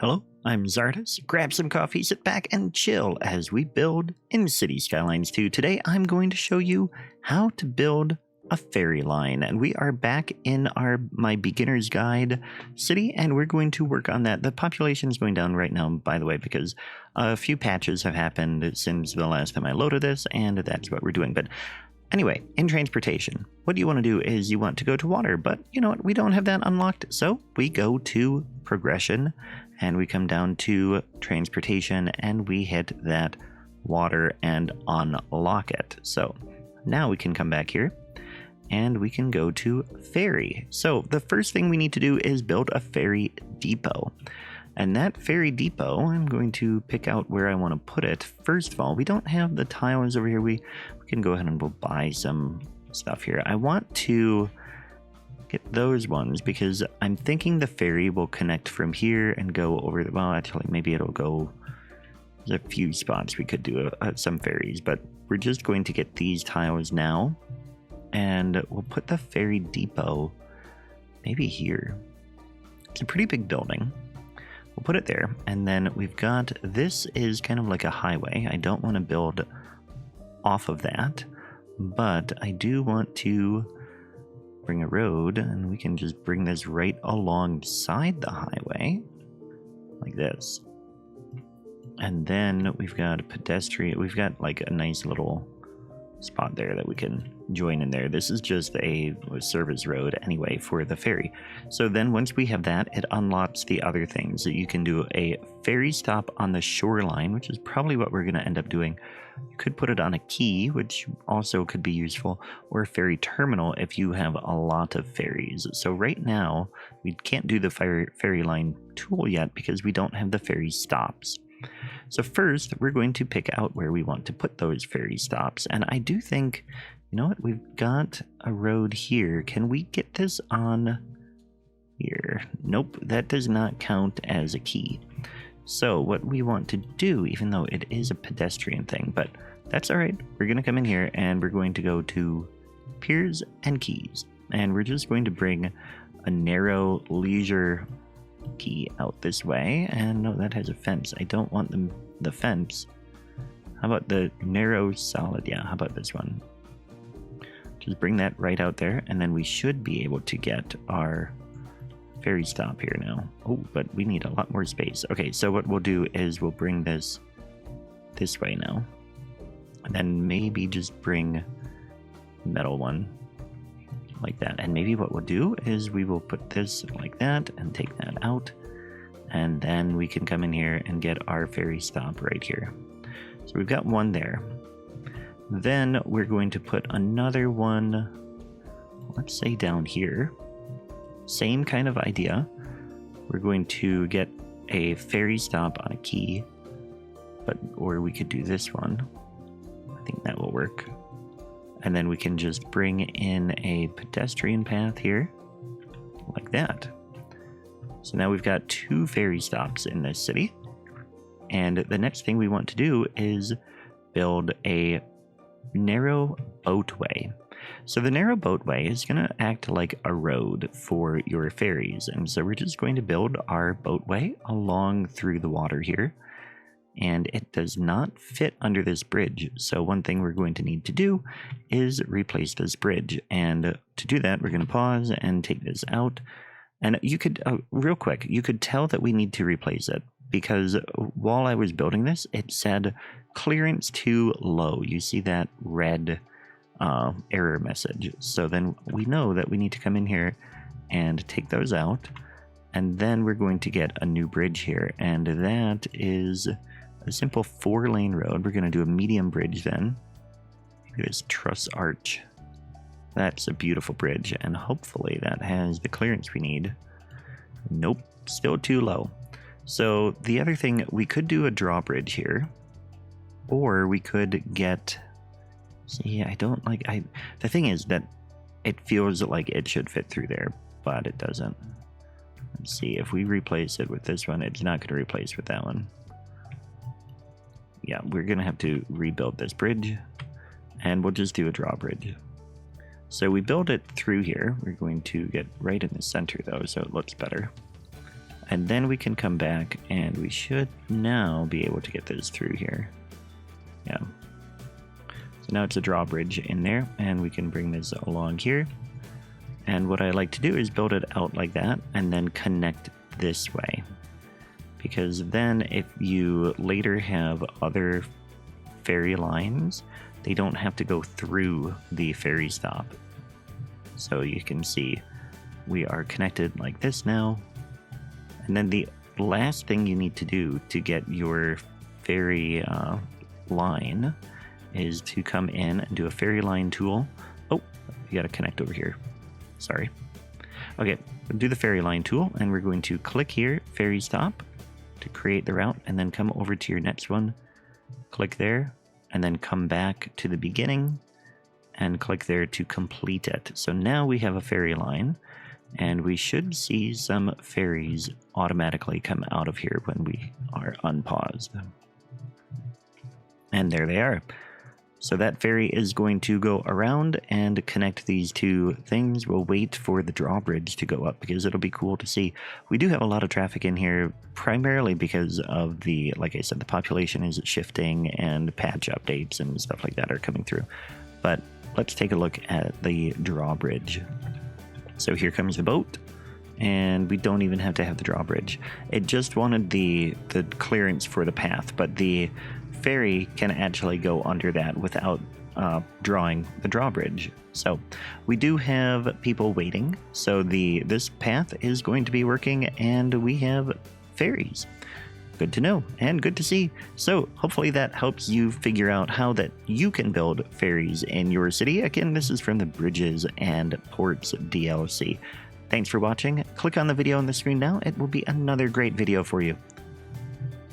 Hello, I'm Czardus. Grab some coffee, sit back, and chill as we build in Cities Skylines 2. Today, I'm going to show you how to build a ferry line, and we are back in my beginner's guide city, and we're going to work on that. The population is going down right now, by the way, because a few patches have happened since the last time I loaded this, and that's what we're doing. But anyway, in transportation, what you want to do is you want to go to water, but you know what? We don't have that unlocked, so we go to progression, and we come down to transportation, and we hit that water and unlock it. So now we can come back here, and we can go to ferry. So the first thing we need to do is build a ferry depot. And that ferry depot, I'm going to pick out where I want to put it. First of all, we don't have the tiles over here. We can go ahead and we'll buy some stuff here. I want to get those ones because I'm thinking the ferry will connect from here and go over the, well, actually, maybe it'll go, there's a few spots we could do some ferries, but we're just going to get these tiles now. And we'll put the ferry depot maybe here. It's a pretty big building. We'll put it there, and then we've got, this is kind of like a highway. I don't want to build off of that, but I do want to bring a road, and we can just bring this right alongside the highway, like this. And then we've got a pedestrian, we've got like a nice little spot there that we can join in there. This is just a service road anyway for the ferry. So then once we have that, it unlocks the other things. So you can do a ferry stop on the shoreline, which is probably what we're going to end up doing. You could put it on a quay, which also could be useful, or a ferry terminal if you have a lot of ferries. So right now we can't do the ferry line tool yet because we don't have the ferry stops. So first, we're going to pick out where we want to put those ferry stops. And I do think, you know what, we've got a road here. Can we get this on here? Nope, that does not count as a key. So what we want to do, even though it is a pedestrian thing, but that's all right. We're going to come in here and we're going to go to piers and quays. And we're just going to bring a narrow leisure key out this way, and no, that has a fence. I don't want the fence. How about the narrow solid? Yeah, how about this one? Just bring that right out there, and then we should be able to get our ferry stop here now. Oh, but we need a lot more space. Okay, so what we'll do is we'll bring this way now, and then maybe just bring metal one like that. And maybe what we'll do is we will put this like that and take that out, and then we can come in here and get our ferry stop right here. So we've got one there. Then we're going to put another one, let's say down here. Same kind of idea. We're going to get a ferry stop on a quay, or we could do this one. I think that will work. And then we can just bring in a pedestrian path here, like that. So now we've got 2 ferry stops in this city. And the next thing we want to do is build a narrow boatway. So the narrow boatway is going to act like a road for your ferries. And so we're just going to build our boatway along through the water here. And it does not fit under this bridge. So one thing we're going to need to do is replace this bridge. And to do that, we're going to pause and take this out. And you could, real quick, you could tell that we need to replace it because while I was building this, it said clearance too low. You see that red error message. So then we know that we need to come in here and take those out. And then we're going to get a new bridge here. And that is a simple 4-lane road. We're going to do a medium bridge then. Look at this truss arch. That's a beautiful bridge, and hopefully that has the clearance we need. Nope, still too low. So the other thing, we could do a drawbridge here, or we could get, see, I don't like, the thing is that it feels like it should fit through there, but it doesn't. Let's see, if we replace it with this one, it's not going to replace with that one. Yeah, we're going to have to rebuild this bridge, and we'll just do a drawbridge. So we build it through here. We're going to get right in the center, though, so it looks better. And then we can come back and we should now be able to get this through here. Yeah. So now it's a drawbridge in there, and we can bring this along here. And what I like to do is build it out like that and then connect this way. Because then if you later have other ferry lines, they don't have to go through the ferry stop. So you can see we are connected like this now. And then the last thing you need to do to get your ferry line is to come in and do a ferry line tool. Oh, you got to connect over here. Sorry. Okay, we'll do the ferry line tool, and we're going to click here, ferry stop, to create the route, and then come over to your next one, click there, and then come back to the beginning and click there to complete it. So now we have a ferry line, and we should see some ferries automatically come out of here when we are unpaused. And there they are. So that ferry is going to go around and connect these two things. We'll wait for the drawbridge to go up because it'll be cool to see. We do have a lot of traffic in here, primarily because of the, like I said, the population is shifting and patch updates and stuff like that are coming through. But let's take a look at the drawbridge. So here comes the boat, and we don't even have to have the drawbridge. It just wanted the clearance for the path, but the ferry can actually go under that without drawing the drawbridge. So we do have people waiting, so this path is going to be working, and we have ferries. Good to know and good to see. So hopefully that helps you figure out how that you can build ferries in your city. Again, this is from the Bridges and Ports DLC. Thanks for watching. Click on the video on the screen now. It will be another great video for you.